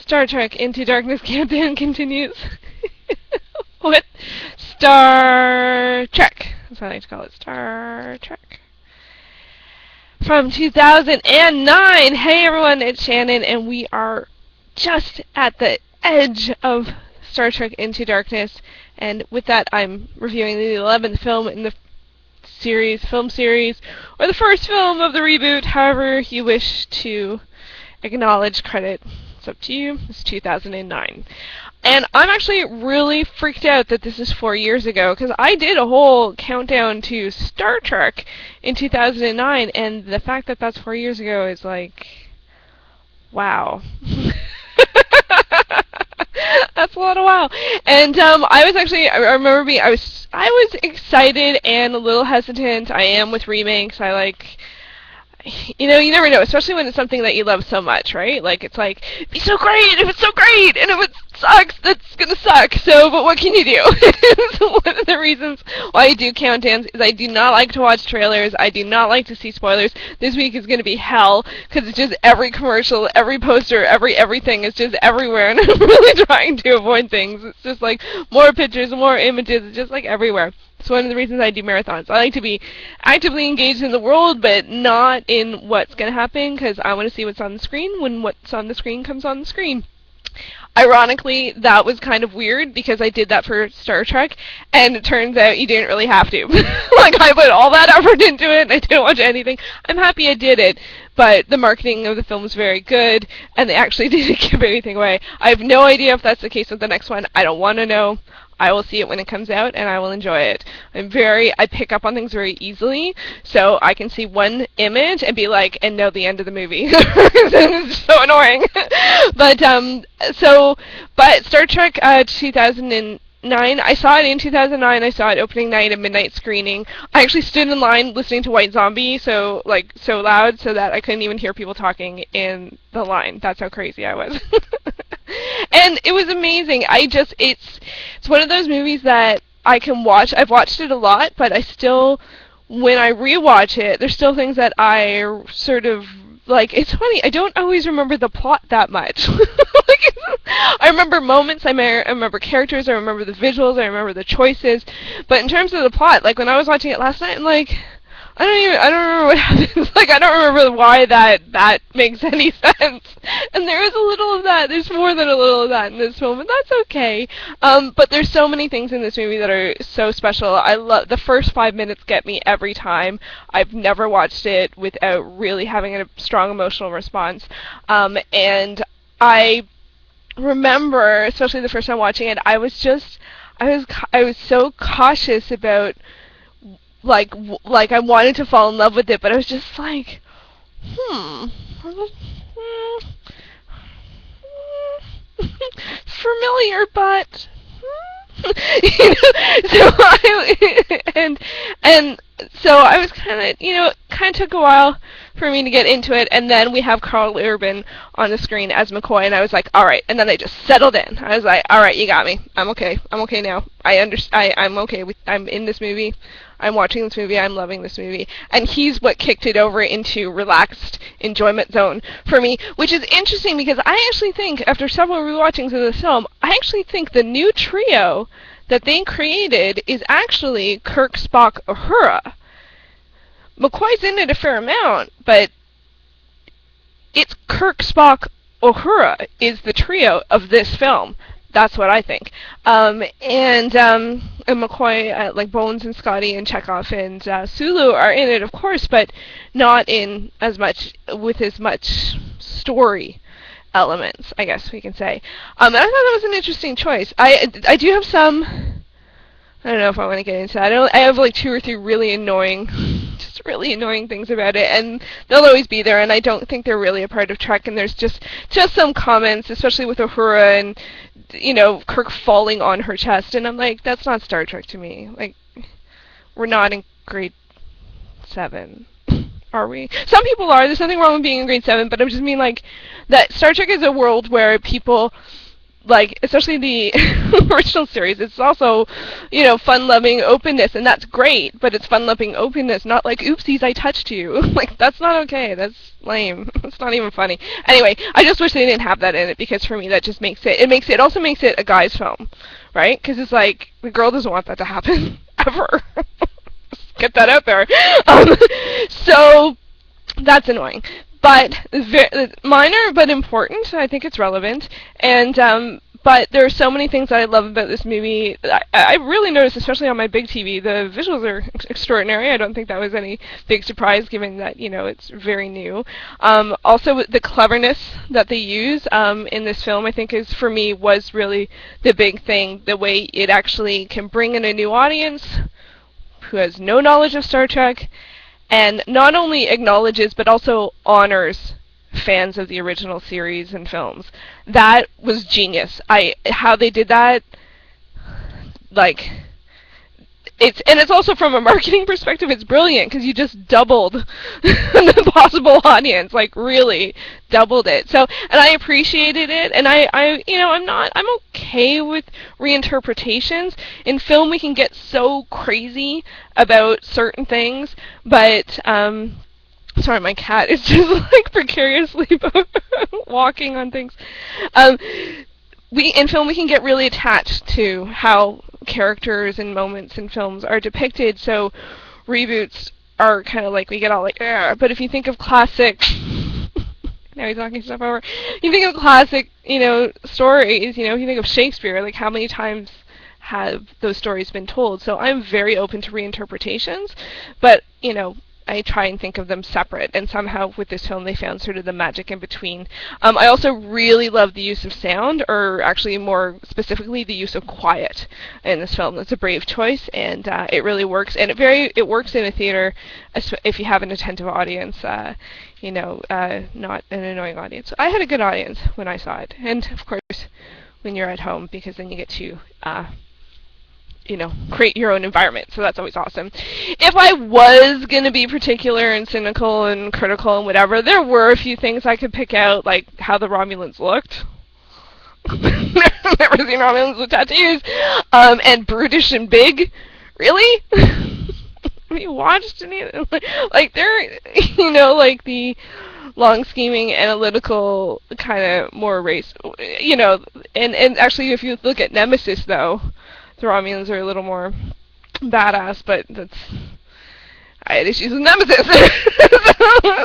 Star Trek Into Darkness countdown continues. What? Star Trek. That's what I like to call it. Star Trek. From 2009. Hey everyone, it's Shannon, and we are just at the edge of Star Trek Into Darkness. And with that, I'm reviewing the 11th film in the film series, or the first film of the reboot, however you wish to acknowledge credit. It's up to you. It's 2009. And I'm actually really freaked out that this is 4 years ago, because I did a whole countdown to Star Trek in 2009, and the fact that that's 4 years ago is like, wow. That's a lot of wow. And I was excited and a little hesitant. I am with remakes. You never know, especially when it's something that you love so much, right? Like, it's like, be so great, if it's so great, and if it sucks, that's gonna suck. So, but what can you do? So one of the reasons why I do countdowns is I do not like to watch trailers. I do not like to see spoilers. This week is gonna be hell, because it's just every commercial, every poster, everything is just everywhere, and I'm really trying to avoid things. It's just like more pictures, more images, it's just like everywhere. It's one of the reasons I do marathons. I like to be actively engaged in the world, but not in what's going to happen, because I want to see what's on the screen when what's on the screen comes on the screen. Ironically, that was kind of weird, because I did that for Star Trek, and it turns out you didn't really have to. Like, I put all that effort into it, and I didn't watch anything. I'm happy I did it, but the marketing of the film was very good, and they actually didn't give anything away. I have no idea if that's the case with the next one. I don't want to know. I will see it when it comes out, and I will enjoy it. I pick up on things very easily, so I can see one image and be like, and know the end of the movie. It's so annoying. But Star Trek 2009, I saw it in 2009. I saw it opening night, a midnight screening. I actually stood in line listening to White Zombie so loud so that I couldn't even hear people talking in the line. That's how crazy I was. And it was amazing. It's one of those movies that I can watch. I've watched it a lot, but when I rewatch it, there's still things that I sort of like. It's funny, I don't always remember the plot that much. I remember moments, I remember characters, I remember the visuals, I remember the choices, but in terms of the plot, like when I was watching it last night, I'm like, I don't remember what happens. Like, I don't remember why that makes any sense. And there is a little of that. There's more than a little of that in this film, and that's okay. But there's so many things in this movie that are so special. I love the first 5 minutes get me every time. I've never watched it without really having a strong emotional response. And I remember, especially the first time watching it, I was so cautious about. Like I wanted to fall in love with it, but I was just like, familiar, but so I was kind of took a while for me to get into it, and then we have Carl Urban on the screen as McCoy, and I was like, all right, and then I just settled in. I was like, all right, you got me. I'm okay now. I'm okay I'm in this movie. I'm watching this movie, I'm loving this movie, and he's what kicked it over into relaxed enjoyment zone for me, which is interesting because I actually think, after several rewatchings of the film, I actually think the new trio that they created is actually Kirk, Spock, Uhura. McCoy's in it a fair amount, but it's Kirk, Spock, Uhura is the trio of this film. That's what I think. And McCoy, like Bones and Scotty and Chekhov and Sulu are in it, of course, but not in with as much story elements, I guess we can say. And I thought that was an interesting choice. I do have some. I don't know if I want to get into that. I have like 2 or 3 really annoying things about it, and they'll always be there, and I don't think they're really a part of Trek, and there's just some comments, especially with Uhura and, Kirk falling on her chest, and I'm like, that's not Star Trek to me. Like, we're not in grade 7, are we? Some people are. There's nothing wrong with being in grade 7, but I just mean, like, that Star Trek is a world where people like, especially the original series, it's also, fun-loving openness, and that's great, but it's fun-loving openness, not like, oopsies, I touched you. Like, that's not okay. That's lame. It's not even funny. Anyway, I just wish they didn't have that in it, because for me, that just it also makes it a guy's film, right? Because it's like, the girl doesn't want that to happen, ever. Just get that out there. So, that's annoying. But minor but important. I think it's relevant, and but there are so many things that I love about this movie. I really noticed, especially on my big TV, the visuals are extraordinary. I don't think that was any big surprise, given that it's very new. Also, the cleverness that they use in this film, I think, for me was really the big thing. The way it actually can bring in a new audience who has no knowledge of Star Trek, and not only acknowledges but also honors fans of the original series and films. That was genius. How they did that, like, it's also from a marketing perspective, it's brilliant, because you just doubled the possible audience, like, really doubled it. So, and I appreciated it, and I'm okay with reinterpretations. In film, we can get so crazy about certain things, but, sorry, my cat is just, like, precariously walking on things. In film, we can get really attached to how characters and moments in films are depicted, so reboots are kind of like, we get all like, ugh. But if you think of classic, now he's knocking stuff over, you think of classic, stories, if you think of Shakespeare, like, how many times have those stories been told? So I'm very open to reinterpretations, but, I try and think of them separate, and somehow with this film they found sort of the magic in between. I also really love the use of sound, or actually more specifically the use of quiet in this film. It's a brave choice, and it really works, and it works in a theater if you have an attentive audience, not an annoying audience. So I had a good audience when I saw it, and of course when you're at home, because then you get to create your own environment, so that's always awesome. If I was going to be particular and cynical and critical and whatever, there were a few things I could pick out, like how the Romulans looked. Never seen Romulans with tattoos. And brutish and big. Really? Have you watched any of them? Like, they're, like the long scheming, analytical, kind of more race, and actually if you look at Nemesis, though, the Romulans are a little more badass, but I had issues with Nemesis.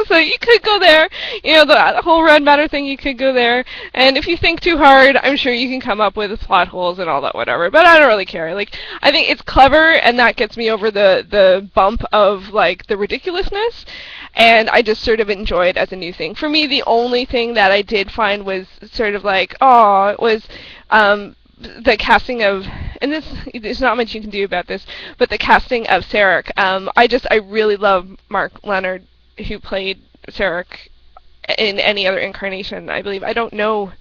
So you could go there. The whole Red Matter thing, you could go there. And if you think too hard, I'm sure you can come up with plot holes and all that, whatever. But I don't really care. Like, I think it's clever, and that gets me over the bump of, like, the ridiculousness. And I just sort of enjoy it as a new thing. For me, the only thing that I did find was sort of like, was the casting of, and there's not much you can do about this, but the casting of Sarek. I really love Mark Leonard, who played Sarek in any other incarnation, I believe. I don't know,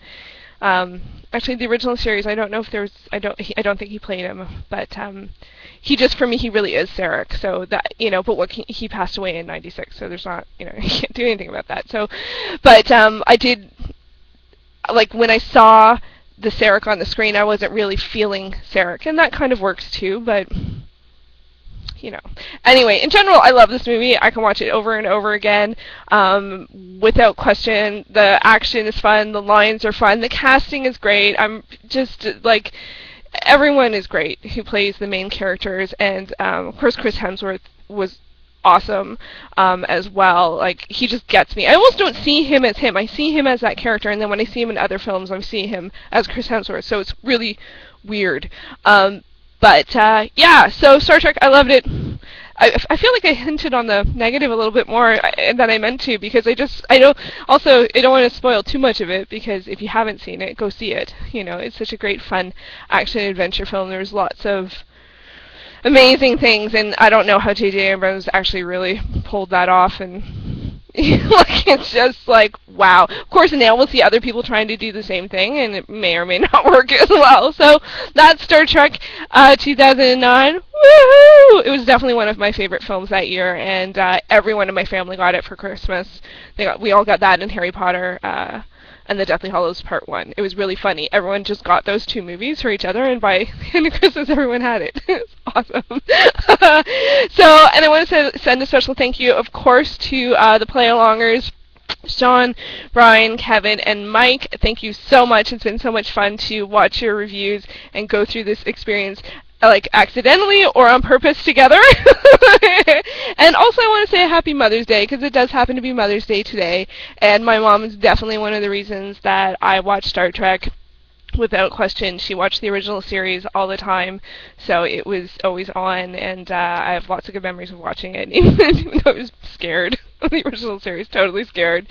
actually the original series, I don't know if there's, I don't think he played him, but he just, for me, he really is Sarek, so that, but he passed away in 96, so there's not, you can't do anything about that. So, but I did, like, when I saw the Sarek on the screen, I wasn't really feeling Sarek, and that kind of works too, but, Anyway, in general, I love this movie. I can watch it over and over again, without question. The action is fun, the lines are fun, the casting is great. I'm just, like, everyone is great who plays the main characters, and, of course, Chris Hemsworth was awesome as well. Like, he just gets me. I almost don't see him as him. I see him as that character, and then when I see him in other films, I see him as Chris Hemsworth, so it's really weird. Yeah, so Star Trek, I loved it. I feel like I hinted on the negative a little bit more than I meant to, because I don't want to spoil too much of it, because if you haven't seen it, go see it. It's such a great, fun action adventure film. There's lots of amazing things, and I don't know how J.J. Abrams actually really pulled that off, and like, it's just like, wow. Of course, now we'll see other people trying to do the same thing, and it may or may not work as well. So that's Star Trek 2009. Woohoo! It was definitely one of my favorite films that year, and everyone in my family got it for Christmas. We all got that and Harry Potter and The Deathly Hallows Part 1. It was really funny. Everyone just got those two movies for each other, and by the end of Christmas, everyone had it. It's awesome. So, and I want to send a special thank you, of course, to the play-alongers, Sean, Brian, Kevin, and Mike. Thank you so much. It's been so much fun to watch your reviews and go through this experience like accidentally or on purpose together. And also I want to say a happy Mother's Day, because it does happen to be Mother's Day today, and my mom is definitely one of the reasons that I watch Star Trek. Without question, she watched the original series all the time, so it was always on, and I have lots of good memories of watching it, even though I was scared of the original series, totally scared.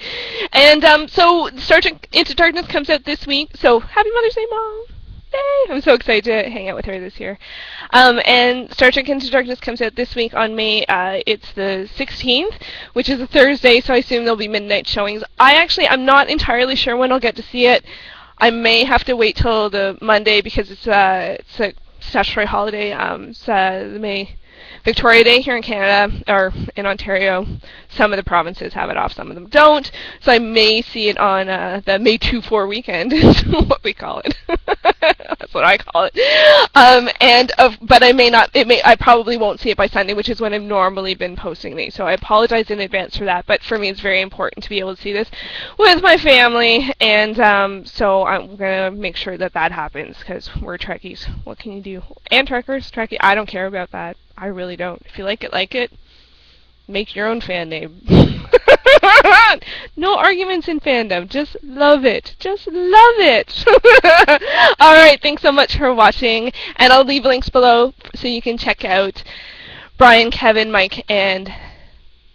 And so Star Trek Into Darkness comes out this week, so happy Mother's Day, Mom! Yay! I'm so excited to hang out with her this year. And Star Trek Into Darkness comes out this week on May, it's the 16th, which is a Thursday, so I assume there'll be midnight showings. I'm not entirely sure when I'll get to see it. I may have to wait till the Monday because it's a statutory holiday. It's the May Victoria Day here in Canada, or in Ontario. Some of the provinces have it off, some of them don't. So I may see it on the May 2-4 weekend, is what we call it. That's what I call it. But I may not. I probably won't see it by Sunday, which is when I've normally been posting these. So I apologize in advance for that. But for me, it's very important to be able to see this with my family, and so I'm gonna make sure that that happens, because we're Trekkies. What can you do? And Trekkers, Trekkie. I don't care about that. I really don't. If you like it, like it. Make your own fan name. No arguments in fandom. Just love it. Just love it. Alright, thanks so much for watching. And I'll leave links below so you can check out Brian, Kevin, Mike, and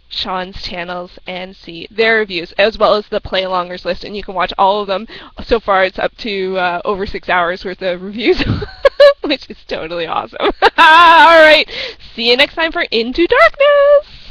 Sean's channels and see their reviews, as well as the play-alongers list. And you can watch all of them. So far, it's up to over 6 hours worth of reviews, which is totally awesome. Alright, see you next time for Into Darkness!